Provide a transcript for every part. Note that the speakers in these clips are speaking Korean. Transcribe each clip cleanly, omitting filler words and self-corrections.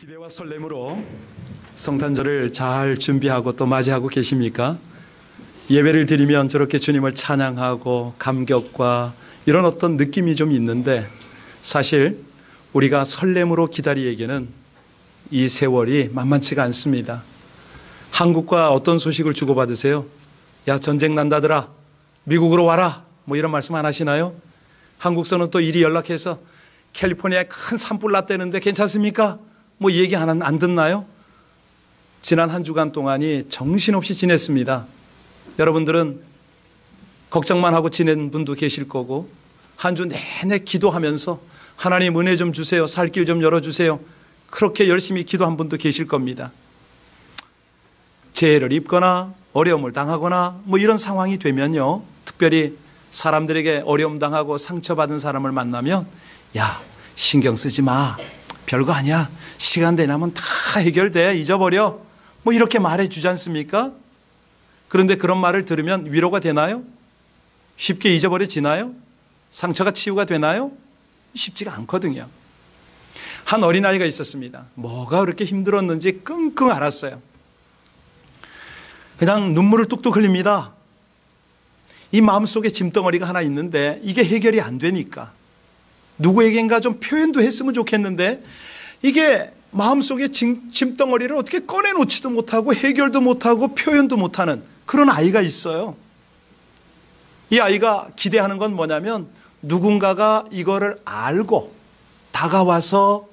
기대와 설렘으로 성탄절을 잘 준비하고 또 맞이하고 계십니까? 예배를 드리면 저렇게 주님을 찬양하고 감격과 이런 어떤 느낌이 좀 있는데, 사실 우리가 설렘으로 기다리에게는 이 세월이 만만치가 않습니다. 한국과 어떤 소식을 주고받으세요? 야, 전쟁 난다더라, 미국으로 와라, 뭐 이런 말씀 안 하시나요? 한국서는 또 이리 연락해서 캘리포니아에 큰 산불 났다는데 괜찮습니까? 뭐 얘기 안 듣나요? 지난 한 주간 동안이 정신없이 지냈습니다. 여러분들은 걱정만 하고 지낸 분도 계실 거고, 한 주 내내 기도하면서 하나님 은혜 좀 주세요, 살 길 좀 열어주세요, 그렇게 열심히 기도한 분도 계실 겁니다. 재해를 입거나 어려움을 당하거나 뭐 이런 상황이 되면요, 특별히 사람들에게 어려움 당하고 상처받은 사람을 만나면 야, 신경 쓰지 마, 별거 아니야, 시간 되나면 다 해결돼, 잊어버려, 뭐 이렇게 말해주지 않습니까? 그런데 그런 말을 들으면 위로가 되나요? 쉽게 잊어버려지나요? 상처가 치유가 되나요? 쉽지가 않거든요. 한 어린아이가 있었습니다. 뭐가 그렇게 힘들었는지 끙끙 앓았어요. 그냥 눈물을 뚝뚝 흘립니다. 이 마음속에 짐덩어리가 하나 있는데 이게 해결이 안 되니까 누구에겐가 좀 표현도 했으면 좋겠는데, 이게 마음속에 짐덩어리를 어떻게 꺼내놓지도 못하고 해결도 못하고 표현도 못하는 그런 아이가 있어요. 이 아이가 기대하는 건 뭐냐면, 누군가가 이거를 알고 다가와서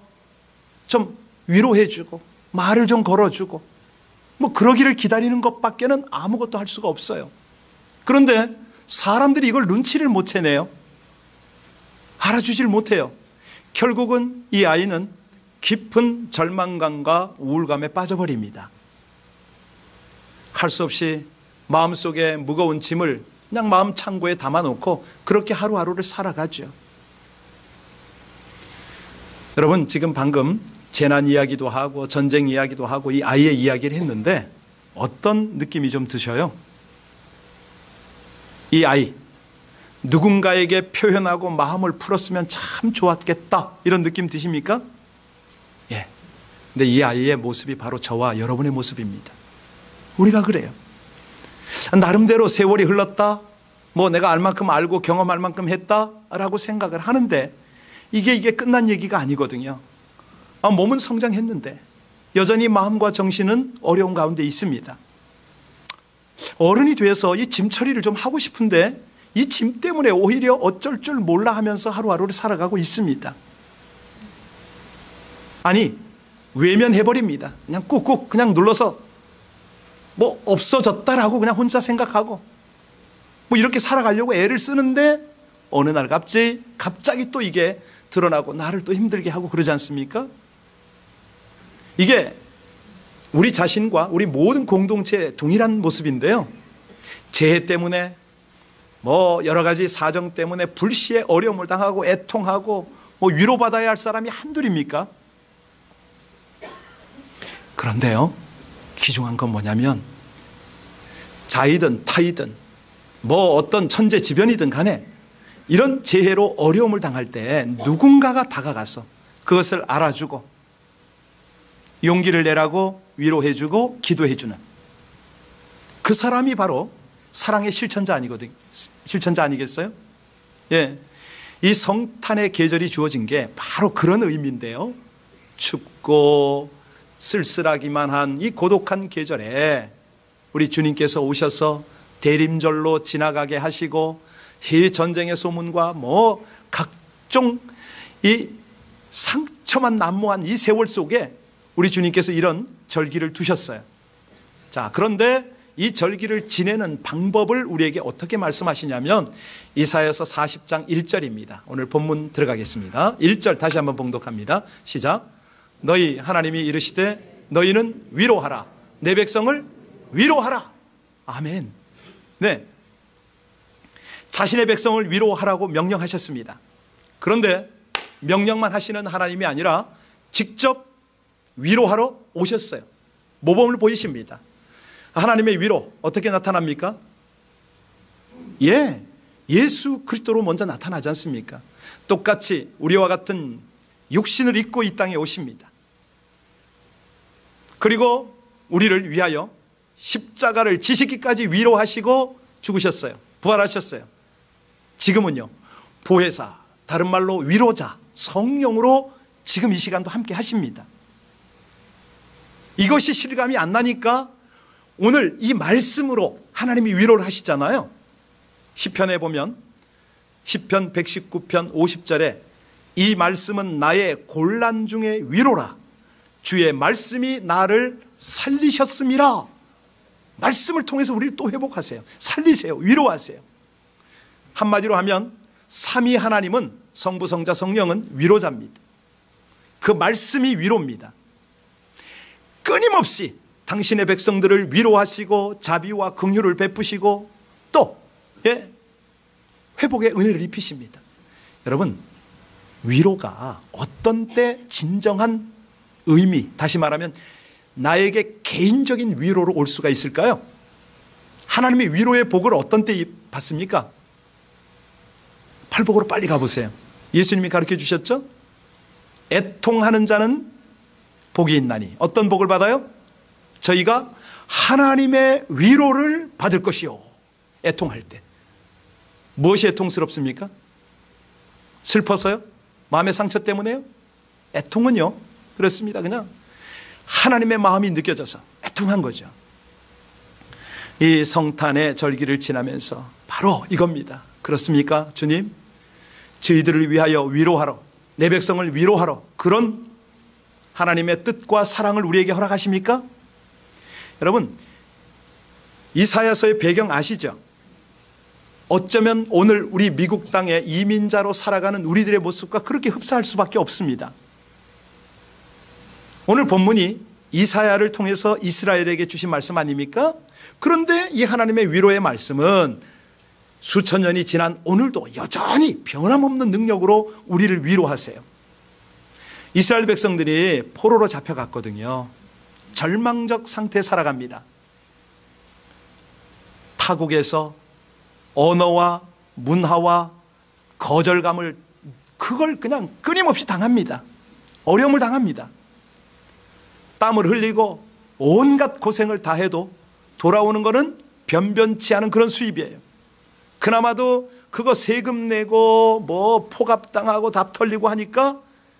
좀 위로해주고 말을 좀 걸어주고 뭐 그러기를 기다리는 것밖에는 아무것도 할 수가 없어요. 그런데 사람들이 이걸 눈치를 못 채네요. 알아주질 못해요. 결국은 이 아이는 깊은 절망감과 우울감에 빠져버립니다. 할 수 없이 마음속에 무거운 짐을 그냥 마음 창고에 담아놓고 그렇게 하루하루를 살아가죠. 여러분, 지금 방금 재난 이야기도 하고 전쟁 이야기도 하고 이 아이의 이야기를 했는데 어떤 느낌이 좀 드셔요? 이 아이, 누군가에게 표현하고 마음을 풀었으면 참 좋았겠다, 이런 느낌 드십니까? 예. 근데 이 아이의 모습이 바로 저와 여러분의 모습입니다. 우리가 그래요. 나름대로 세월이 흘렀다, 뭐 내가 알 만큼 알고 경험할 만큼 했다라고 생각을 하는데 이게 끝난 얘기가 아니거든요. 몸은 성장했는데 여전히 마음과 정신은 어려운 가운데 있습니다. 어른이 돼서 이 짐 처리를 좀 하고 싶은데 이 짐 때문에 오히려 어쩔 줄 몰라 하면서 하루하루를 살아가고 있습니다. 아니, 외면해버립니다. 그냥 꾹꾹 그냥 눌러서 뭐 없어졌다라고 그냥 혼자 생각하고 뭐 이렇게 살아가려고 애를 쓰는데 어느 날 갑자기 또 이게 드러나고 나를 또 힘들게 하고 그러지 않습니까? 이게 우리 자신과 우리 모든 공동체의 동일한 모습인데요, 재해 때문에 뭐 여러 가지 사정 때문에 불시에 어려움을 당하고 애통하고 뭐 위로받아야 할 사람이 한둘입니까? 그런데요, 귀중한 건 뭐냐면 자이든 타이든 뭐 어떤 천재지변이든 간에 이런 재해로 어려움을 당할 때 누군가가 다가가서 그것을 알아주고 용기를 내라고 위로해주고 기도해주는 그 사람이 바로 사랑의 실천자 아니겠어요? 예. 이 성탄의 계절이 주어진 게 바로 그런 의미인데요, 춥고 쓸쓸하기만 한 이 고독한 계절에 우리 주님께서 오셔서 대림절로 지나가게 하시고 이 전쟁의 소문과 뭐 각종 이 상처만 난무한 이 세월 속에 우리 주님께서 이런 절기를 두셨어요. 자, 그런데 이 절기를 지내는 방법을 우리에게 어떻게 말씀하시냐면 이사야서 40장 1절입니다. 오늘 본문 들어가겠습니다. 1절 다시 한번 봉독합니다. 시작. 너희 하나님이 이르시되 너희는 위로하라, 내 백성을 위로하라. 아멘. 네, 자신의 백성을 위로하라고 명령하셨습니다. 그런데 명령만 하시는 하나님이 아니라 직접 위로하러 오셨어요. 모범을 보이십니다. 하나님의 위로 어떻게 나타납니까? 예수 그리스도로 먼저 나타나지 않습니까? 똑같이 우리와 같은 육신을 입고 이 땅에 오십니다. 그리고 우리를 위하여 십자가를 지시기까지 위로하시고 죽으셨어요. 부활하셨어요. 지금은요, 보혜사, 다른 말로 위로자, 성령으로 지금 이 시간도 함께 하십니다. 이것이 실감이 안 나니까 오늘 이 말씀으로 하나님이 위로를 하시잖아요. 시편에 보면 시편 119편 50절에 이 말씀은 나의 곤란 중에 위로라. 주의 말씀이 나를 살리셨음이라. 말씀을 통해서 우리를 또 회복하세요. 살리세요. 위로하세요. 한마디로 하면 삼위 하나님은 성부, 성자, 성령은 위로자입니다. 그 말씀이 위로입니다. 끊임없이 당신의 백성들을 위로하시고 자비와 긍휼을 베푸시고 또 회복의 은혜를 입히십니다. 여러분, 위로가 어떤 때 진정한 의미, 다시 말하면 나에게 개인적인 위로로 올 수가 있을까요? 하나님의 위로의 복을 어떤 때 받습니까? 팔복으로 빨리 가보세요. 예수님이 가르쳐 주셨죠? 애통하는 자는 복이 있나니. 어떤 복을 받아요? 저희가 하나님의 위로를 받을 것이요. 애통할 때. 무엇이 애통스럽습니까? 슬퍼서요? 마음의 상처 때문에요? 애통은요, 그렇습니다. 그냥 하나님의 마음이 느껴져서 애통한 거죠. 이 성탄의 절기를 지나면서 바로 이겁니다. 그렇습니까? 주님, 저희들을 위하여 위로하러, 내 백성을 위로하러, 그런 하나님의 뜻과 사랑을 우리에게 허락하십니까? 여러분, 이사야서의 배경 아시죠? 어쩌면 오늘 우리 미국 땅에 이민자로 살아가는 우리들의 모습과 그렇게 흡사할 수밖에 없습니다. 오늘 본문이 이사야를 통해서 이스라엘에게 주신 말씀 아닙니까? 그런데 이 하나님의 위로의 말씀은 수천 년이 지난 오늘도 여전히 변함없는 능력으로 우리를 위로하세요. 이스라엘 백성들이 포로로 잡혀갔거든요. 절망적 상태에 살아갑니다. 타국에서 언어와 문화와 거절감을, 그걸 그냥 끊임없이 당합니다. 어려움을 당합니다. 땀을 흘리고 온갖 고생을 다 해도 돌아오는 것은 변변치 않은 그런 수입이에요. 그나마도 그거 세금 내고 뭐 포갑당하고 답 털리고 하니까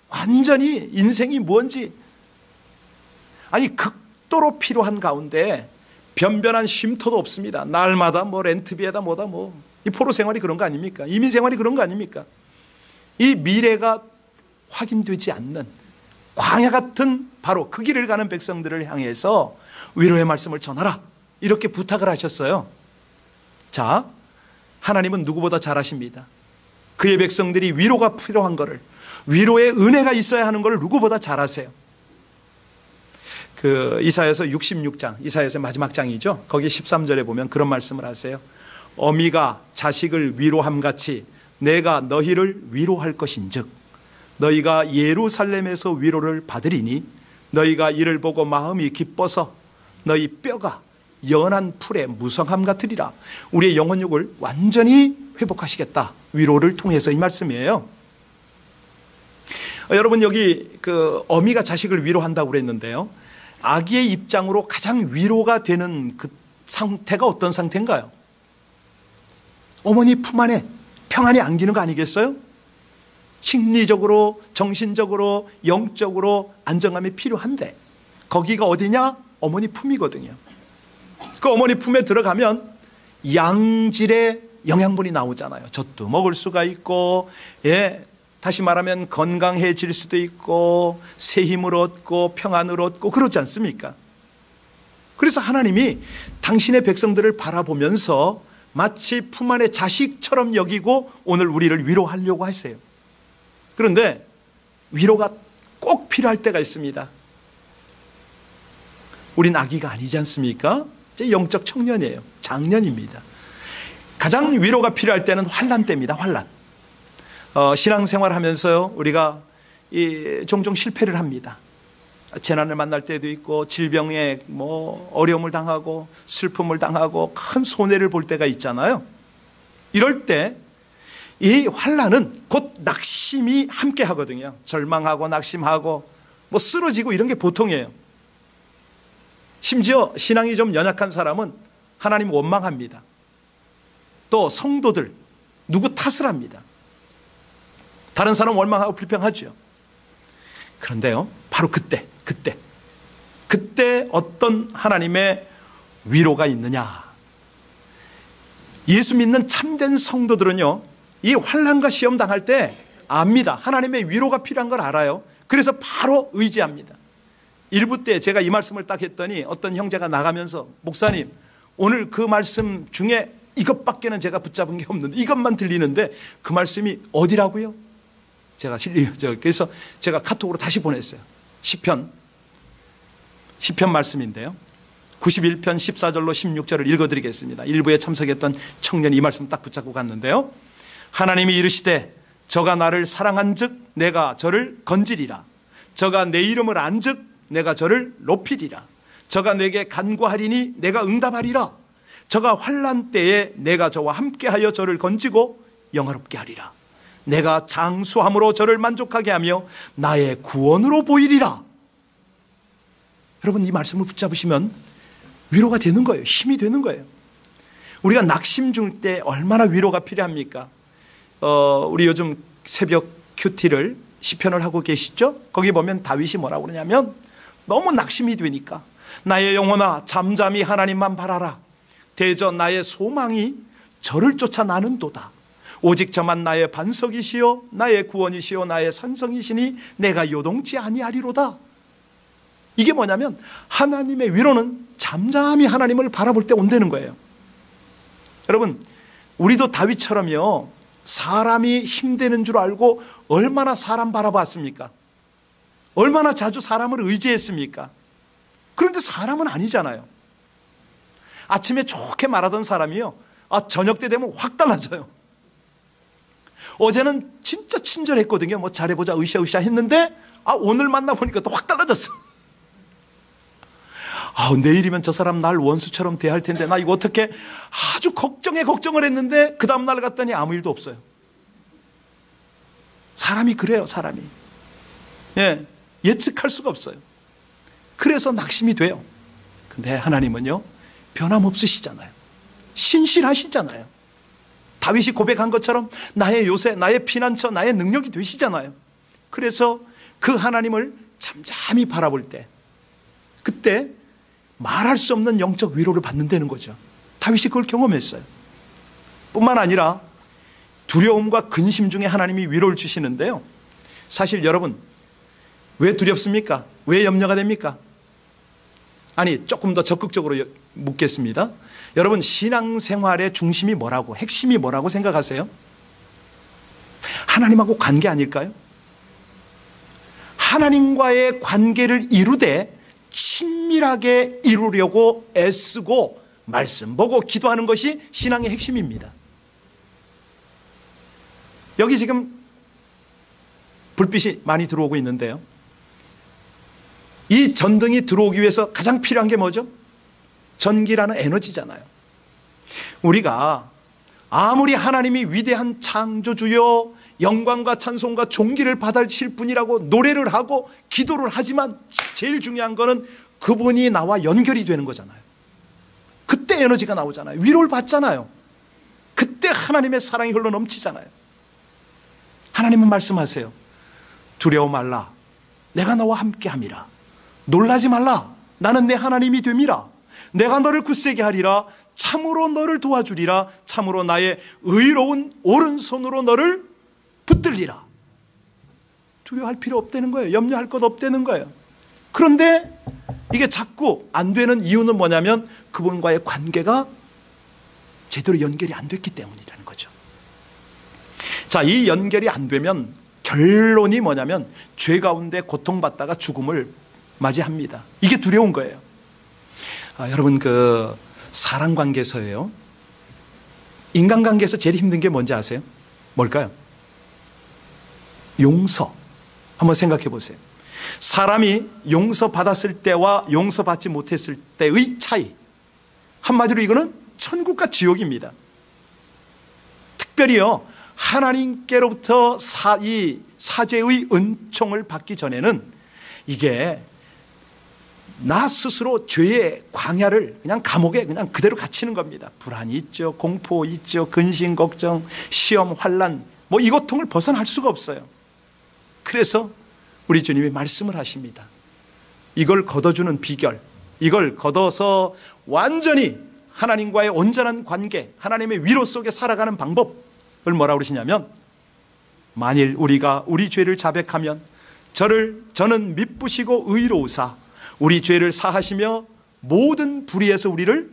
완전히 인생이 뭔지, 아니 극도로 필요한 가운데 변변한 쉼터도 없습니다. 날마다 뭐 렌트비에다 뭐다 뭐. 이 포로 생활이 그런 거 아닙니까? 이민 생활이 그런 거 아닙니까? 이 미래가 확인되지 않는 광야 같은 바로 그 길을 가는 백성들을 향해서 위로의 말씀을 전하라, 이렇게 부탁을 하셨어요. 자, 하나님은 누구보다 잘 아십니다. 그의 백성들이 위로가 필요한 것을, 위로의 은혜가 있어야 하는 것을 누구보다 잘 아세요. 그 이사야서 66장, 이사야서의 마지막 장이죠. 거기 13절에 보면 그런 말씀을 하세요. 어미가 자식을 위로함같이 내가 너희를 위로할 것인즉 너희가 예루살렘에서 위로를 받으리니 너희가 이를 보고 마음이 기뻐서 너희 뼈가 연한 풀의 무성함 같으리라. 우리의 영혼육을 완전히 회복하시겠다, 위로를 통해서, 이 말씀이에요. 여러분, 여기 그 어미가 자식을 위로한다고 그랬는데요, 아기의 입장으로 가장 위로가 되는 그 상태가 어떤 상태인가요? 어머니 품 안에 평안히 안기는 거 아니겠어요? 심리적으로, 정신적으로, 영적으로 안정감이 필요한데 거기가 어디냐? 어머니 품이거든요. 그 어머니 품에 들어가면 양질의 영양분이 나오잖아요. 젖도 먹을 수가 있고, 다시 말하면 건강해질 수도 있고, 새 힘을 얻고 평안을 얻고, 그렇지 않습니까? 그래서 하나님이 당신의 백성들을 바라보면서 마치 품 안의 자식처럼 여기고 오늘 우리를 위로하려고 하세요. 그런데 위로가 꼭 필요할 때가 있습니다. 우린 아기가 아니지 않습니까? 이제 영적 청년이에요. 장년입니다. 가장 위로가 필요할 때는 환난 때입니다. 환난. 신앙생활 하면서요, 우리가 종종 실패를 합니다. 재난을 만날 때도 있고, 질병에 뭐 어려움을 당하고, 슬픔을 당하고, 큰 손해를 볼 때가 있잖아요. 이럴 때 이 환난은 곧 낙심이 함께 하거든요. 절망하고 낙심하고 뭐 쓰러지고 이런 게 보통이에요. 심지어 신앙이 좀 연약한 사람은 하나님 원망합니다. 또 성도들 누구 탓을 합니다. 다른 사람 원망하고 불평하죠. 그런데요, 바로 그때 어떤 하나님의 위로가 있느냐. 예수 믿는 참된 성도들은요, 이 환난과 시험 당할 때 압니다. 하나님의 위로가 필요한 걸 알아요. 그래서 바로 의지합니다. 일부 때 제가 이 말씀을 딱 했더니 어떤 형제가 나가면서, 목사님 오늘 그 말씀 중에 이것밖에는 제가 붙잡은 게 없는데, 이것만 들리는데 그 말씀이 어디라고요? 그래서 제가 카톡으로 다시 보냈어요. 시편 말씀인데요, 91편 14절로 16절을 읽어드리겠습니다. 일부에 참석했던 청년이 이 말씀 딱 붙잡고 갔는데요, 하나님이 이르시되 저가 나를 사랑한즉 내가 저를 건지리라. 저가 내 이름을 안즉 내가 저를 높이리라. 저가 내게 간구하리니 내가 응답하리라. 저가 환난 때에 내가 저와 함께하여 저를 건지고 영화롭게 하리라. 내가 장수함으로 저를 만족하게 하며 나의 구원으로 보이리라. 여러분, 이 말씀을 붙잡으시면 위로가 되는 거예요. 힘이 되는 거예요. 우리가 낙심 줄 때 얼마나 위로가 필요합니까? 우리 요즘 새벽 큐티를 시편을 하고 계시죠? 거기 보면 다윗이 뭐라고 그러냐면, 너무 낙심이 되니까 나의 영혼아 잠잠히 하나님만 바라라. 대저 나의 소망이 저를 쫓아 나는도다. 오직 저만 나의 반석이시요 나의 구원이시요 나의 산성이시니 내가 요동치 아니하리로다. 이게 뭐냐면, 하나님의 위로는 잠잠히 하나님을 바라볼 때 온다는 거예요. 여러분, 우리도 다윗처럼요, 사람이 힘되는 줄 알고 얼마나 사람 바라봤습니까? 얼마나 자주 사람을 의지했습니까? 그런데 사람은 아니잖아요. 아침에 좋게 말하던 사람이요, 저녁 때 되면 확 달라져요. 어제는 진짜 친절했거든요. 뭐 잘해보자 으쌰으쌰 했는데 오늘 만나보니까 또 확 달라졌어. 내일이면 저 사람 날 원수처럼 대할 텐데 나 이거 어떻게, 아주 걱정을 했는데 그 다음 날 갔더니 아무 일도 없어요. 사람이 그래요. 사람이 예측할 수가 없어요. 그래서 낙심이 돼요. 근데 하나님은요, 변함없으시잖아요. 신실하시잖아요. 다윗이 고백한 것처럼 나의 요새, 나의 피난처, 나의 능력이 되시잖아요. 그래서 그 하나님을 잠잠히 바라볼 때, 그때 말할 수 없는 영적 위로를 받는다는 거죠. 다윗이 그걸 경험했어요. 뿐만 아니라 두려움과 근심 중에 하나님이 위로를 주시는데요, 사실 여러분, 왜 두렵습니까? 왜 염려가 됩니까? 아니, 조금 더 적극적으로 묻겠습니다. 여러분, 신앙생활의 중심이 뭐라고, 핵심이 뭐라고 생각하세요? 하나님하고 관계 아닐까요? 하나님과의 관계를 이루되 친밀하게 이루려고 애쓰고 말씀 보고 기도하는 것이 신앙의 핵심입니다. 여기 지금 불빛이 많이 들어오고 있는데요, 이 전등이 들어오기 위해서 가장 필요한 게 뭐죠? 전기라는 에너지잖아요. 우리가 아무리 하나님이 위대한 창조주여 영광과 찬송과 존귀를 받으실 분이라고 노래를 하고 기도를 하지만, 제일 중요한 거는 그분이 나와 연결이 되는 거잖아요. 그때 에너지가 나오잖아요. 위로를 받잖아요. 그때 하나님의 사랑이 흘러 넘치잖아요. 하나님은 말씀하세요. 두려워 말라. 내가 너와 함께 함이라. 놀라지 말라. 나는 내 하나님이 됨이라. 내가 너를 굳세게 하리라. 참으로 너를 도와주리라. 참으로 나의 의로운 오른손으로 너를 붙들리라. 두려워할 필요 없다는 거예요. 염려할 것 없다는 거예요. 그런데 이게 자꾸 안 되는 이유는 뭐냐면, 그분과의 관계가 제대로 연결이 안 됐기 때문이라는 거죠. 자, 이 연결이 안 되면 결론이 뭐냐면, 죄 가운데 고통받다가 죽음을 맞이합니다. 이게 두려운 거예요. 여러분, 그 사랑관계에서요, 인간관계에서 제일 힘든 게 뭔지 아세요? 뭘까요? 용서. 한번 생각해 보세요. 사람이 용서받았을 때와 용서받지 못했을 때의 차이, 한마디로 이거는 천국과 지옥입니다. 특별히요, 하나님께로부터 이 사죄의 은총을 받기 전에는 이게 나 스스로 죄의 광야를 그냥 감옥에 그냥 그대로 갇히는 겁니다. 불안이 있죠, 공포 있죠, 근심, 걱정, 시험, 환난, 뭐 이 고통을 벗어날 수가 없어요. 그래서 우리 주님이 말씀을 하십니다. 이걸 걷어주는 비결, 이걸 걷어서 완전히 하나님과의 온전한 관계, 하나님의 위로 속에 살아가는 방법을 뭐라고 그러시냐면, 만일 우리가 우리 죄를 자백하면 저는 미쁘시고 의로우사 우리 죄를 사하시며 모든 불의에서 우리를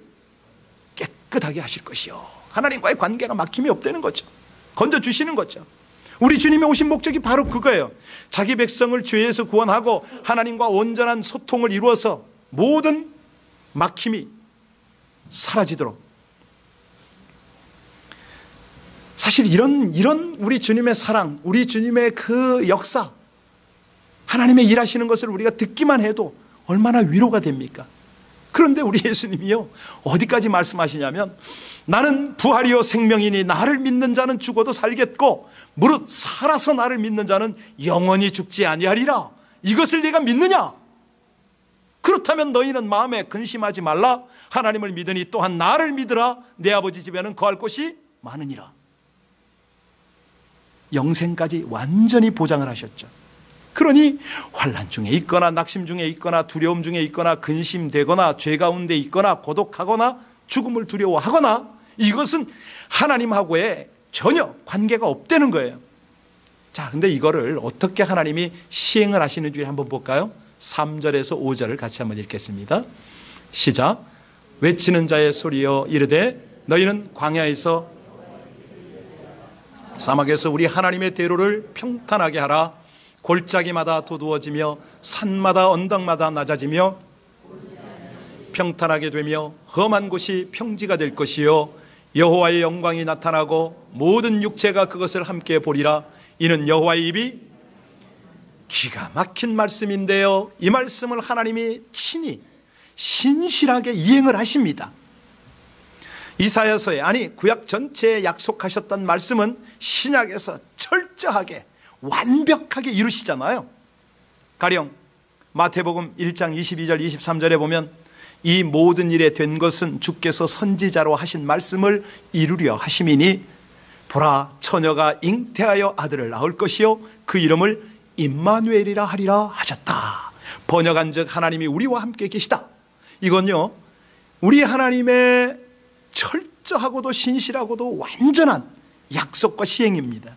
깨끗하게 하실 것이요. 하나님과의 관계가 막힘이 없다는 거죠. 건져주시는 거죠. 우리 주님이 오신 목적이 바로 그거예요. 자기 백성을 죄에서 구원하고 하나님과 온전한 소통을 이루어서 모든 막힘이 사라지도록. 사실 이런 우리 주님의 사랑, 우리 주님의 그 역사, 하나님의 일하시는 것을 우리가 듣기만 해도 얼마나 위로가 됩니까? 그런데 우리 예수님이요, 어디까지 말씀하시냐면, 나는 부활이요 생명이니 나를 믿는 자는 죽어도 살겠고 무릇 살아서 나를 믿는 자는 영원히 죽지 아니하리라. 이것을 네가 믿느냐? 그렇다면 너희는 마음에 근심하지 말라. 하나님을 믿으니 또한 나를 믿으라. 내 아버지 집에는 거할 곳이 많으니라. 영생까지 완전히 보장을 하셨죠. 그러니 환난 중에 있거나 낙심 중에 있거나 두려움 중에 있거나 근심되거나 죄 가운데 있거나 고독하거나 죽음을 두려워하거나, 이것은 하나님하고의 전혀 관계가 없다는 거예요. 자, 근데 이거를 어떻게 하나님이 시행을 하시는지 한번 볼까요? 3절에서 5절을 같이 한번 읽겠습니다. 시작. 외치는 자의 소리여 이르되 너희는 광야에서 사막에서 우리 하나님의 대로를 평탄하게 하라. 골짜기마다 도두어지며 산마다 언덕마다 낮아지며 평탄하게 되며 험한 곳이 평지가 될 것이요 여호와의 영광이 나타나고 모든 육체가 그것을 함께 보리라. 이는 여호와의 입이. 기가 막힌 말씀인데요, 이 말씀을 하나님이 친히 신실하게 이행을 하십니다. 이사야서에, 아니 구약 전체에 약속하셨던 말씀은 신약에서 철저하게 완벽하게 이루시잖아요. 가령 마태복음 1장 22절 23절에 보면 이 모든 일에 된 것은 주께서 선지자로 하신 말씀을 이루려 하심이니 보라 처녀가 잉태하여 아들을 낳을 것이요 그 이름을 임마누엘이라 하리라 하셨다. 번역한즉 하나님이 우리와 함께 계시다. 이건요, 우리 하나님의 철저하고도 신실하고도 완전한 약속과 시행입니다.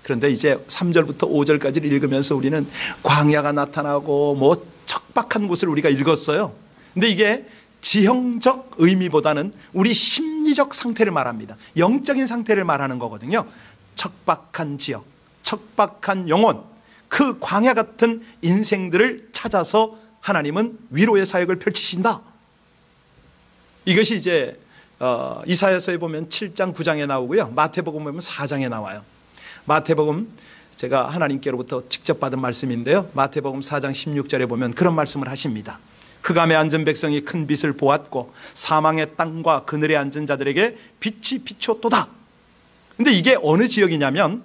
그런데 이제 3절부터 5절까지를 읽으면서 우리는 광야가 나타나고 뭐 척박한 곳을 우리가 읽었어요. 근데 이게 지형적 의미보다는 우리 심리적 상태를 말합니다. 영적인 상태를 말하는 거거든요. 척박한 지역, 척박한 영혼, 그 광야 같은 인생들을 찾아서 하나님은 위로의 사역을 펼치신다. 이것이 이제 이사야서에 보면 7장 9장에 나오고요, 마태복음 보면 4장에 나와요. 마태복음 제가 하나님께로부터 직접 받은 말씀인데요, 마태복음 4장 16절에 보면 그런 말씀을 하십니다. 흑암에 앉은 백성이 큰 빛을 보았고 사망의 땅과 그늘에 앉은 자들에게 빛이 비추었도다. 근데 이게 어느 지역이냐면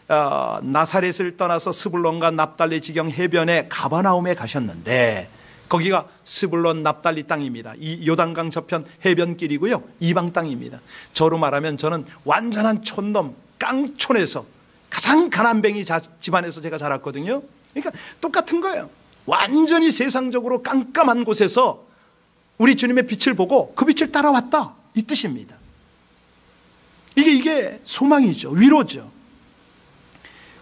나사렛을 떠나서 스불론과 납달리 지경 해변에 가버나움에 가셨는데, 거기가 스불론 납달리 땅입니다. 이 요단강 저편 해변길이고요, 이방 땅입니다. 저로 말하면 저는 완전한 촌놈 깡촌에서 가장 가난뱅이 집안에서 제가 자랐거든요. 그러니까 똑같은 거예요. 완전히 세상적으로 깜깜한 곳에서 우리 주님의 빛을 보고 그 빛을 따라왔다, 이 뜻입니다. 이게 소망이죠, 위로죠.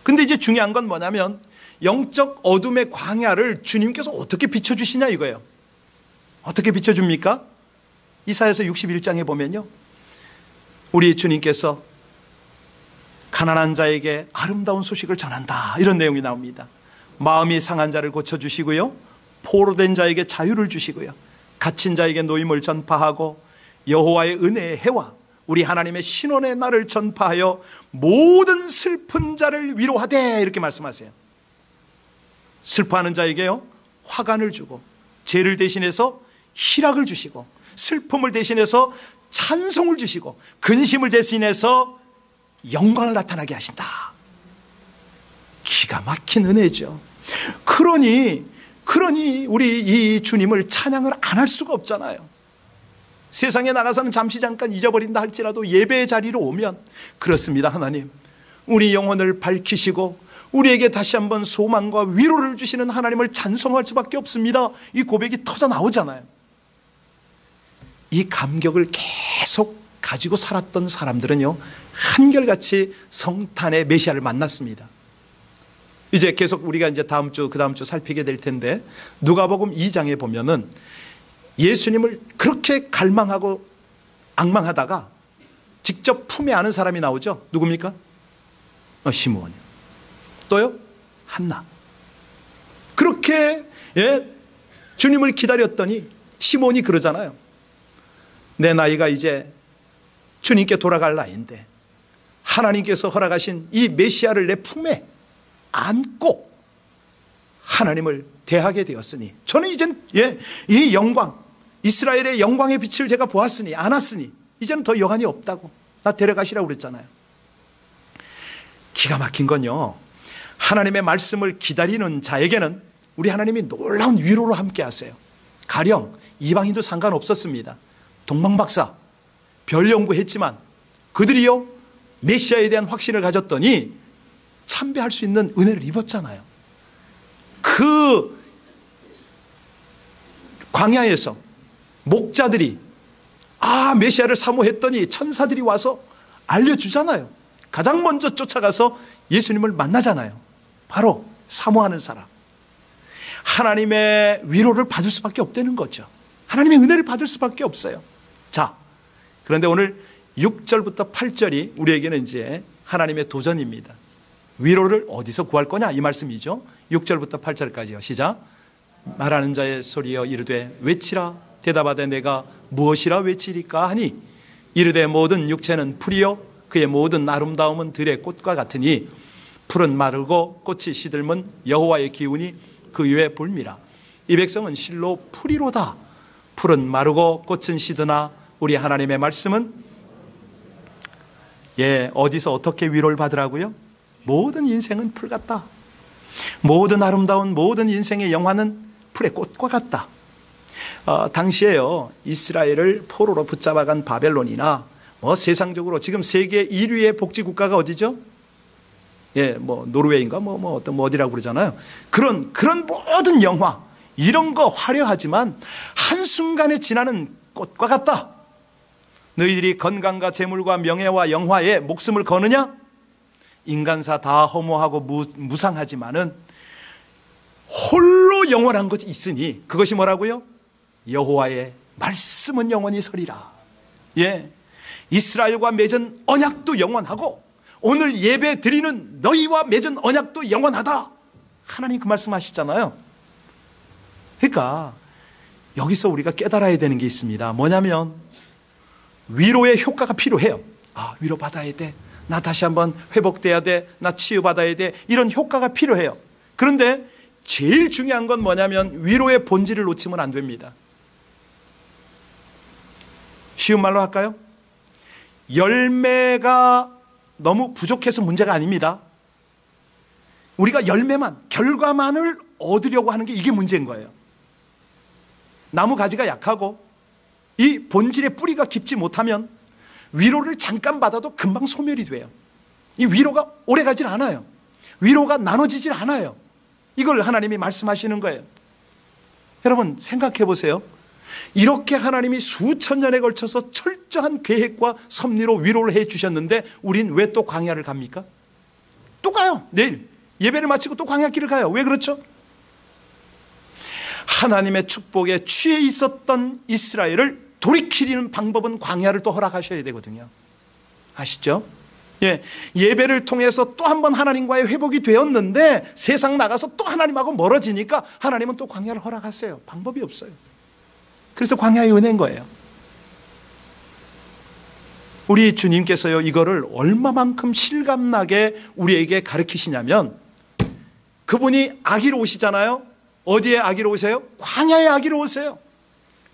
근데 이제 중요한 건 뭐냐면 영적 어둠의 광야를 주님께서 어떻게 비춰주시냐 이거예요. 어떻게 비춰줍니까? 이사야서 61장에 보면요, 우리 주님께서 가난한 자에게 아름다운 소식을 전한다, 이런 내용이 나옵니다. 마음이 상한 자를 고쳐주시고요, 포로된 자에게 자유를 주시고요, 갇힌 자에게 노임을 전파하고 여호와의 은혜의 해와 우리 하나님의 신원의 날을 전파하여 모든 슬픈 자를 위로하되, 이렇게 말씀하세요. 슬퍼하는 자에게요 화관을 주고, 죄를 대신해서 희락을 주시고, 슬픔을 대신해서 찬송을 주시고, 근심을 대신해서 영광을 나타나게 하신다. 기가 막힌 은혜죠. 그러니 그러니 우리 이 주님을 찬양을 안 할 수가 없잖아요. 세상에 나가서는 잠시 잠깐 잊어버린다 할지라도 예배의 자리로 오면 그렇습니다. 하나님, 우리 영혼을 밝히시고 우리에게 다시 한번 소망과 위로를 주시는 하나님을 찬송할 수밖에 없습니다. 이 고백이 터져 나오잖아요. 이 감격을 계속 가지고 살았던 사람들은요, 한결같이 성탄의 메시아를 만났습니다. 이제 계속 우리가 이제 다음 주, 그 다음 주 살피게 될 텐데, 누가복음 2장에 보면은 예수님을 그렇게 갈망하고 앙망하다가 직접 품에 안은 사람이 나오죠. 누굽니까? 시므온이요. 또요? 한나. 그렇게 주님을 기다렸더니 시므온이 그러잖아요. 내 나이가 이제 주님께 돌아갈 나이인데 하나님께서 허락하신 이 메시아를 내 품에 안고 하나님을 대하게 되었으니 저는 이젠 이 영광, 이스라엘의 영광의 빛을 제가 보았으니 안았으니 이제는 더 여한이 없다고 나 데려가시라고 그랬잖아요. 기가 막힌 건요, 하나님의 말씀을 기다리는 자에게는 우리 하나님이 놀라운 위로로 함께 하세요. 가령 이방인도 상관없었습니다. 동방박사 별 연구했지만 그들이요 메시아에 대한 확신을 가졌더니 참배할 수 있는 은혜를 입었잖아요. 그 광야에서 목자들이 메시아를 사모했더니 천사들이 와서 알려주잖아요. 가장 먼저 쫓아가서 예수님을 만나잖아요. 바로 사모하는 사람. 하나님의 위로를 받을 수밖에 없다는 거죠. 하나님의 은혜를 받을 수밖에 없어요. 자, 그런데 오늘 6절부터 8절이 우리에게는 이제 하나님의 도전입니다. 위로를 어디서 구할 거냐 이 말씀이죠. 6절부터 8절까지요. 시작. 말하는 자의 소리여 이르되 외치라. 대답하되 내가 무엇이라 외치리까 하니 이르되 모든 육체는 풀이요 그의 모든 아름다움은 들의 꽃과 같으니 풀은 마르고 꽃이 시들면 여호와의 기운이 그 위에 불미라. 이 백성은 실로 풀이로다. 풀은 마르고 꽃은 시드나 우리 하나님의 말씀은 어디서 어떻게 위로를 받으라고요? 모든 인생은 풀 같다. 모든 아름다운 모든 인생의 영화는 풀의 꽃과 같다. 당시에요 이스라엘을 포로로 붙잡아간 바벨론이나 세상적으로 지금 세계 1위의 복지 국가가 어디죠? 노르웨이인가 어디라고 그러잖아요. 그런 모든 영화 이런 거 화려하지만 한순간에 지나는 꽃과 같다. 너희들이 건강과 재물과 명예와 영화에 목숨을 거느냐? 인간사 다 허무하고 무상하지만은 홀로 영원한 것이 있으니 그것이 뭐라고요? 여호와의 말씀은 영원히 서리라. 이스라엘과 맺은 언약도 영원하고 오늘 예배 드리는 너희와 맺은 언약도 영원하다. 하나님 그 말씀하시잖아요. 그러니까 여기서 우리가 깨달아야 되는 게 있습니다. 뭐냐면 위로의 효과가 필요해요. 위로받아야 돼. 나 다시 한번 회복돼야 돼. 나 치유받아야 돼. 이런 효과가 필요해요. 그런데 제일 중요한 건 뭐냐면 위로의 본질을 놓치면 안 됩니다. 쉬운 말로 할까요? 열매가 너무 부족해서 문제가 아닙니다. 우리가 열매만, 결과만을 얻으려고 하는 게 이게 문제인 거예요. 나무 가지가 약하고 이 본질의 뿌리가 깊지 못하면 위로를 잠깐 받아도 금방 소멸이 돼요. 이 위로가 오래 가질 않아요. 위로가 나눠지질 않아요. 이걸 하나님이 말씀하시는 거예요. 여러분 생각해 보세요. 이렇게 하나님이 수천 년에 걸쳐서 철저한 계획과 섭리로 위로를 해 주셨는데 우린 왜 또 광야를 갑니까? 또 가요. 내일 예배를 마치고 또 광야길을 가요. 왜 그렇죠? 하나님의 축복에 취해 있었던 이스라엘을 돌이키는 방법은 광야를 또 허락하셔야 되거든요. 아시죠? 예배를 통해서 또 한 번 하나님과의 회복이 되었는데 세상 나가서 또 하나님하고 멀어지니까 하나님은 또 광야를 허락하세요. 방법이 없어요. 그래서 광야의 은혜인 거예요. 우리 주님께서요 이거를 얼마만큼 실감나게 우리에게 가르치시냐면 그분이 아기로 오시잖아요. 어디에 아기로 오세요? 광야에 아기로 오세요.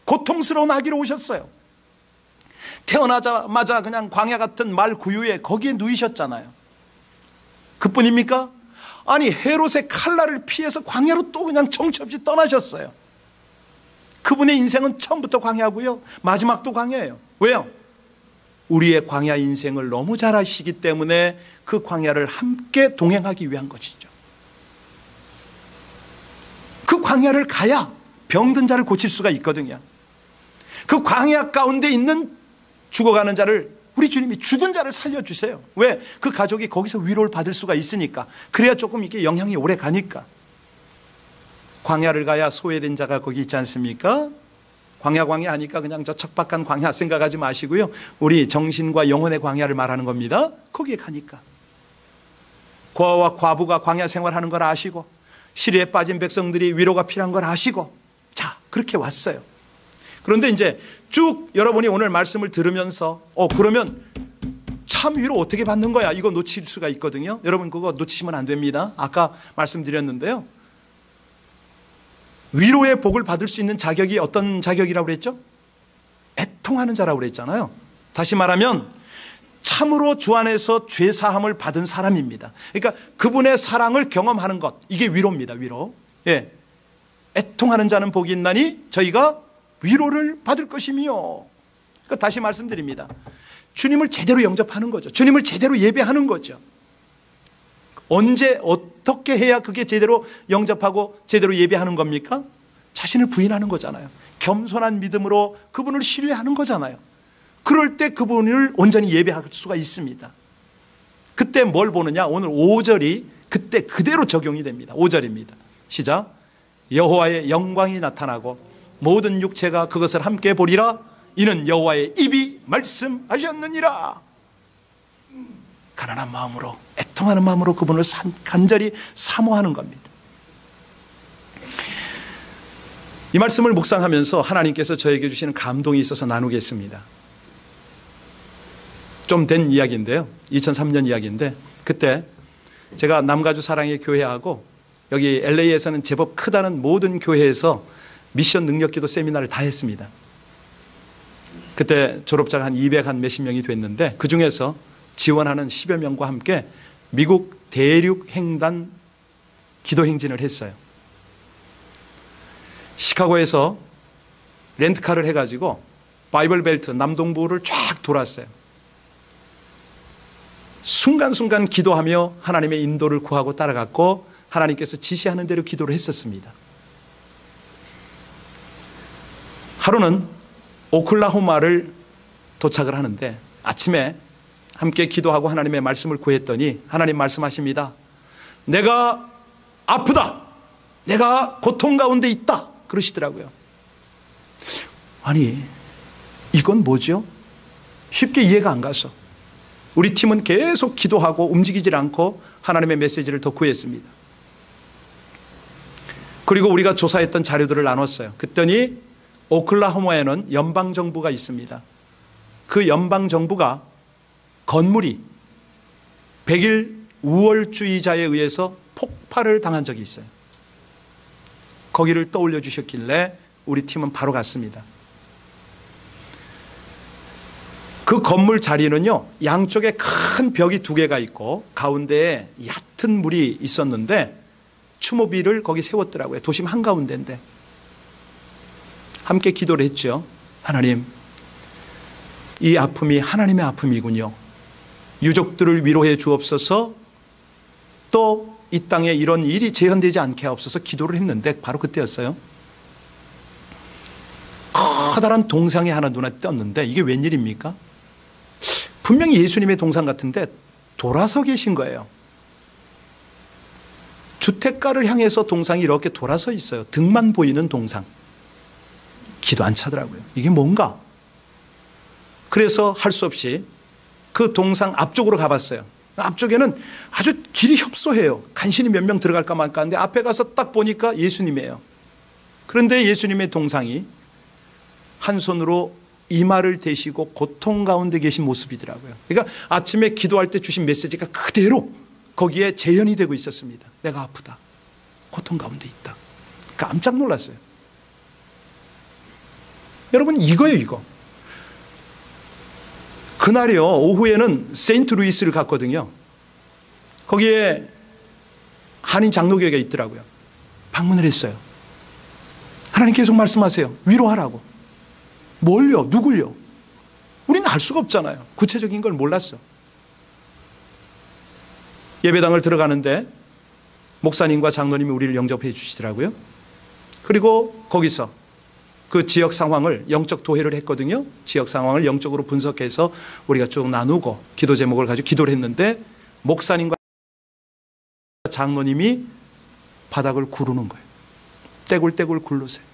고통스러운 아기로 오셨어요. 태어나자마자 그냥 광야 같은 말 구유에 거기에 누이셨잖아요. 그뿐입니까? 아니 헤롯의 칼날을 피해서 광야로 또 그냥 정처 없이 떠나셨어요. 그분의 인생은 처음부터 광야고요, 마지막도 광야예요. 왜요? 우리의 광야 인생을 너무 잘 아시기 때문에 그 광야를 함께 동행하기 위한 것이죠. 그 광야를 가야 병든 자를 고칠 수가 있거든요. 그 광야 가운데 있는 죽어가는 자를, 우리 주님이 죽은 자를 살려주세요. 왜? 그 가족이 거기서 위로를 받을 수가 있으니까. 그래야 조금 이게 영향이 오래 가니까. 광야를 가야 소외된 자가 거기 있지 않습니까? 광야 하니까 그냥 저 척박한 광야 생각하지 마시고요, 우리 정신과 영혼의 광야를 말하는 겁니다. 거기에 가니까 고아와 과부가 광야 생활하는 걸 아시고, 시리에 빠진 백성들이 위로가 필요한 걸 아시고, 자 그렇게 왔어요. 그런데 이제 쭉 여러분이 오늘 말씀을 들으면서 그러면 참 위로 어떻게 받는 거야, 이거 놓칠 수가 있거든요. 여러분 그거 놓치시면 안 됩니다. 아까 말씀드렸는데요, 위로의 복을 받을 수 있는 자격이 어떤 자격이라고 그랬죠? 애통하는 자라고 그랬잖아요. 다시 말하면 참으로 주 안에서 죄사함을 받은 사람입니다. 그러니까 그분의 사랑을 경험하는 것, 이게 위로입니다. 위로. 예. 애통하는 자는 복이 있나니 저희가 위로를 받을 것이며. 그러니까 다시 말씀드립니다. 주님을 제대로 영접하는 거죠. 주님을 제대로 예배하는 거죠. 언제 어떻게 해야 그게 제대로 영접하고 제대로 예배하는 겁니까? 자신을 부인하는 거잖아요. 겸손한 믿음으로 그분을 신뢰하는 거잖아요. 그럴 때 그분을 온전히 예배할 수가 있습니다. 그때 뭘 보느냐? 오늘 5절이 그때 그대로 적용이 됩니다. 5절입니다. 시작. 여호와의 영광이 나타나고 모든 육체가 그것을 함께 보리라. 이는 여호와의 입이 말씀하셨느니라. 가난한 마음으로, 애통하는 마음으로 그분을 간절히 사모하는 겁니다. 이 말씀을 묵상하면서 하나님께서 저에게 주시는 감동이 있어서 나누겠습니다. 좀 된 이야기인데요, 2003년 이야기인데, 그때 제가 남가주 사랑의 교회하고 여기 LA에서는 제법 크다는 모든 교회에서 미션 능력기도 세미나를 다 했습니다. 그때 졸업자가 한 200 몇십 명이 됐는데, 그 중에서 지원하는 10여 명과 함께 미국 대륙 횡단 기도 행진을 했어요. 시카고에서 렌트카를 해가지고 바이블 벨트 남동부를 쫙 돌았어요. 순간순간 기도하며 하나님의 인도를 구하고 따라갔고, 하나님께서 지시하는 대로 기도를 했었습니다. 하루는 오클라호마를 도착을 하는데, 아침에 함께 기도하고 하나님의 말씀을 구했더니 하나님 말씀하십니다. 내가 아프다, 내가 고통 가운데 있다, 그러시더라고요. 아니 이건 뭐죠? 쉽게 이해가 안 가서 우리 팀은 계속 기도하고 움직이질 않고 하나님의 메시지를 더 구했습니다. 그리고 우리가 조사했던 자료들을 나눴어요. 그랬더니 오클라호마에는 연방정부가 있습니다. 그 연방정부가 건물이 100일 우월주의자에 의해서 폭발을 당한 적이 있어요. 거기를 떠올려 주셨길래 우리 팀은 바로 갔습니다. 그 건물 자리는요, 양쪽에 큰 벽이 2개가 있고 가운데에 얕은 물이 있었는데 추모비를 거기 세웠더라고요. 도심 한가운데인데. 함께 기도를 했죠. 하나님, 이 아픔이 하나님의 아픔이군요. 유족들을 위로해 주옵소서. 또 이 땅에 이런 일이 재현되지 않게 하옵소서. 기도를 했는데 바로 그때였어요. 커다란 동상이 하나 눈에 띄었는데 이게 웬일입니까? 분명히 예수님의 동상 같은데 돌아서 계신 거예요. 주택가를 향해서 동상이 이렇게 돌아서 있어요. 등만 보이는 동상. 기도 안 차더라고요. 이게 뭔가? 그래서 할 수 없이 그 동상 앞쪽으로 가봤어요. 앞쪽에는 아주 길이 협소해요. 간신히 몇 명 들어갈까 말까 하는데 앞에 가서 딱 보니까 예수님이에요. 그런데 예수님의 동상이 한 손으로 이마를 대시고 고통 가운데 계신 모습이더라고요. 그러니까 아침에 기도할 때 주신 메시지가 그대로 거기에 재현이 되고 있었습니다. 내가 아프다, 고통 가운데 있다. 깜짝 놀랐어요. 여러분 이거예요, 이거. 그날이요, 오후에는 세인트 루이스를 갔거든요. 거기에 한인 장로교회가 있더라고요. 방문을 했어요. 하나님 계속 말씀하세요. 위로하라고. 뭘요? 누굴요? 우리는 알 수가 없잖아요. 구체적인 걸 몰랐어. 예배당을 들어가는데 목사님과 장로님이 우리를 영접해 주시더라고요. 그리고 거기서 그 지역 상황을 영적 도회를 했거든요. 지역 상황을 영적으로 분석해서 우리가 쭉 나누고 기도 제목을 가지고 기도를 했는데 목사님과 장로님이 바닥을 구르는 거예요. 떼굴떼굴 굴르세요.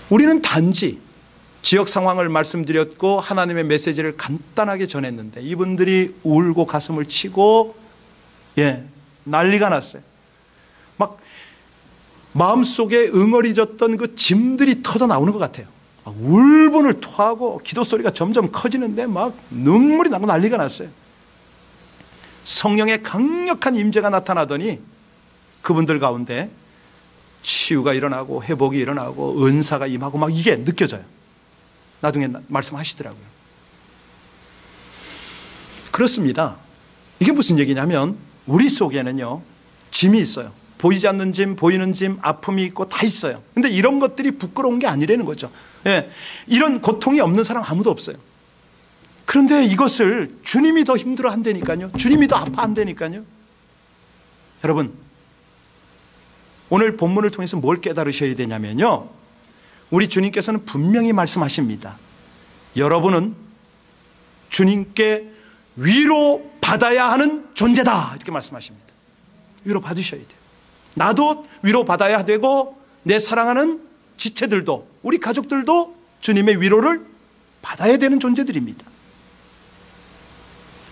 우리는 단지 지역 상황을 말씀드렸고 하나님의 메시지를 간단하게 전했는데 이분들이 울고 가슴을 치고 난리가 났어요. 막 마음속에 응어리졌던 그 짐들이 터져 나오는 것 같아요. 막 울분을 토하고 기도 소리가 점점 커지는데 막 눈물이 나고 난리가 났어요. 성령의 강력한 임재가 나타나더니 그분들 가운데 치유가 일어나고 회복이 일어나고 은사가 임하고 막 이게 느껴져요. 나중에 말씀하시더라고요. 그렇습니다. 이게 무슨 얘기냐면 우리 속에는요 짐이 있어요. 보이지 않는 짐, 보이는 짐, 아픔이 있고 다 있어요. 근데 이런 것들이 부끄러운 게 아니라는 거죠. 이런 고통이 없는 사람 아무도 없어요. 그런데 이것을 주님이 더 힘들어 한다니까요. 주님이 더 아파한다니까요. 여러분, 오늘 본문을 통해서 뭘 깨달으셔야 되냐면요, 우리 주님께서는 분명히 말씀하십니다. 여러분은 주님께 위로받아야 하는 존재다, 이렇게 말씀하십니다. 위로받으셔야 돼요. 나도 위로받아야 되고 내 사랑하는 지체들도, 우리 가족들도 주님의 위로를 받아야 되는 존재들입니다.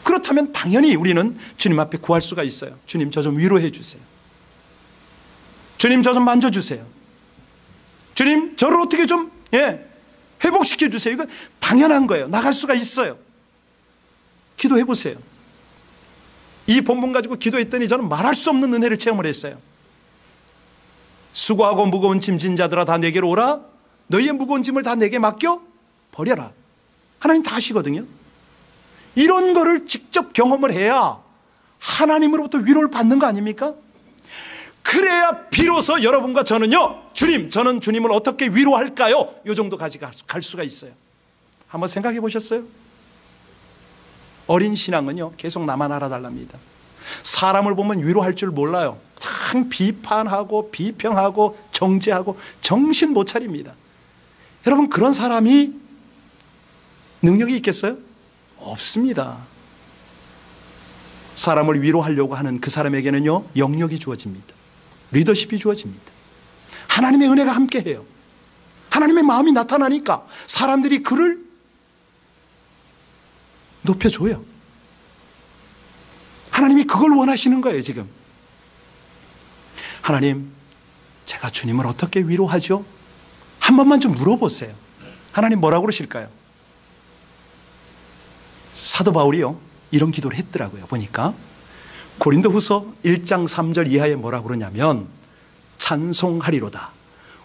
그렇다면 당연히 우리는 주님 앞에 구할 수가 있어요. 주님, 저 좀 위로해 주세요. 주님, 저 좀 만져주세요. 주님, 저를 어떻게 좀 회복시켜 주세요. 이건 당연한 거예요. 나갈 수가 있어요. 기도해 보세요. 이 본문 가지고 기도했더니 저는 말할 수 없는 은혜를 체험을 했어요. 수고하고 무거운 짐진 자들아 다 내게로 오라. 너희의 무거운 짐을 다 내게 맡겨 버려라. 하나님 다 하시거든요. 이런 거를 직접 경험을 해야 하나님으로부터 위로를 받는 거 아닙니까? 그래야 비로소 여러분과 저는요, 주님, 저는 주님을 어떻게 위로할까요? 이 정도까지 갈 수가 있어요. 한번 생각해 보셨어요? 어린 신앙은요 계속 나만 알아달랍니다. 사람을 보면 위로할 줄 몰라요. 참 비판하고 비평하고 정죄하고 정신 못 차립니다. 여러분, 그런 사람이 능력이 있겠어요? 없습니다. 사람을 위로하려고 하는 그 사람에게는요 영역이 주어집니다. 리더십이 주어집니다. 하나님의 은혜가 함께해요. 하나님의 마음이 나타나니까 사람들이 그를 높여줘요. 하나님이 그걸 원하시는 거예요. 지금 하나님, 제가 주님을 어떻게 위로하죠? 한 번만 좀 물어보세요. 하나님 뭐라고 그러실까요? 사도 바울이요 이런 기도를 했더라고요. 보니까 고린도후서 1장 3절 이하에 뭐라고 그러냐면, 찬송하리로다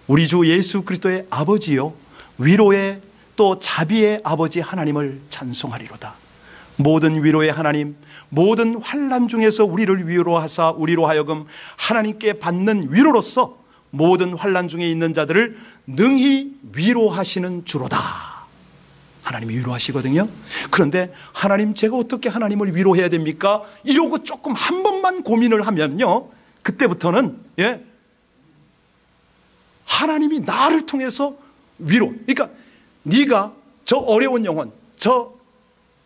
우리 주 예수 그리스도의 아버지요 위로의 또 자비의 아버지 하나님을 찬송하리로다. 모든 위로의 하나님, 모든 환난 중에서 우리를 위로하사 우리로 하여금 하나님께 받는 위로로서 모든 환난 중에 있는 자들을 능히 위로하시는 주로다. 하나님이 위로하시거든요. 그런데 하나님, 제가 어떻게 하나님을 위로해야 됩니까? 이러고 조금 한 번만 고민을 하면요, 그때부터는 하나님이 나를 통해서 위로, 그러니까 네가 저 어려운 영혼, 저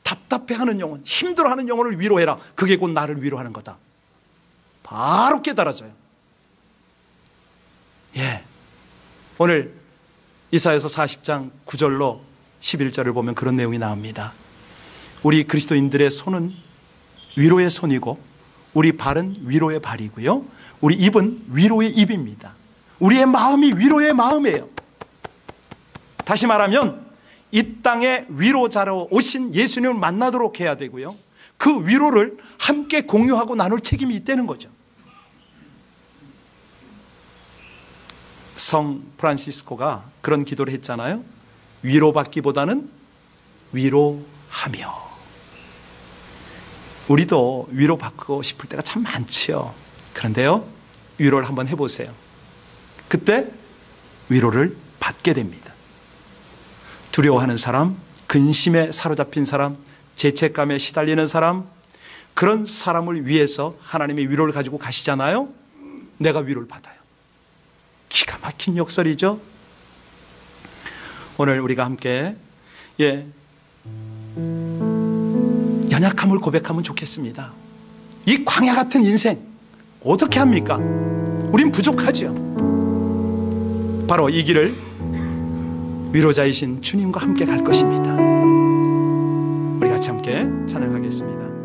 답답해하는 영혼, 힘들어하는 영혼을 위로해라. 그게 곧 나를 위로하는 거다. 바로 깨달아져요. 오늘 이사야서 40장 9절로 11절을 보면 그런 내용이 나옵니다. 우리 그리스도인들의 손은 위로의 손이고 우리 발은 위로의 발이고요, 우리 입은 위로의 입입니다. 우리의 마음이 위로의 마음이에요. 다시 말하면 이 땅에 위로자로 오신 예수님을 만나도록 해야 되고요, 그 위로를 함께 공유하고 나눌 책임이 있다는 거죠. 성 프란시스코가 그런 기도를 했잖아요. 위로받기보다는 위로하며. 우리도 위로받고 싶을 때가 참 많지요. 그런데요, 위로를 한번 해보세요. 그때 위로를 받게 됩니다. 두려워하는 사람, 근심에 사로잡힌 사람, 죄책감에 시달리는 사람, 그런 사람을 위해서 하나님의 위로를 가지고 가시잖아요. 내가 위로를 받아요. 기가 막힌 역설이죠. 오늘 우리가 함께 연약함을 고백하면 좋겠습니다. 이 광야 같은 인생 어떻게 합니까? 우린 부족하죠. 바로 이 길을 위로자이신 주님과 함께 갈 것입니다. 우리 같이 함께 찬양하겠습니다.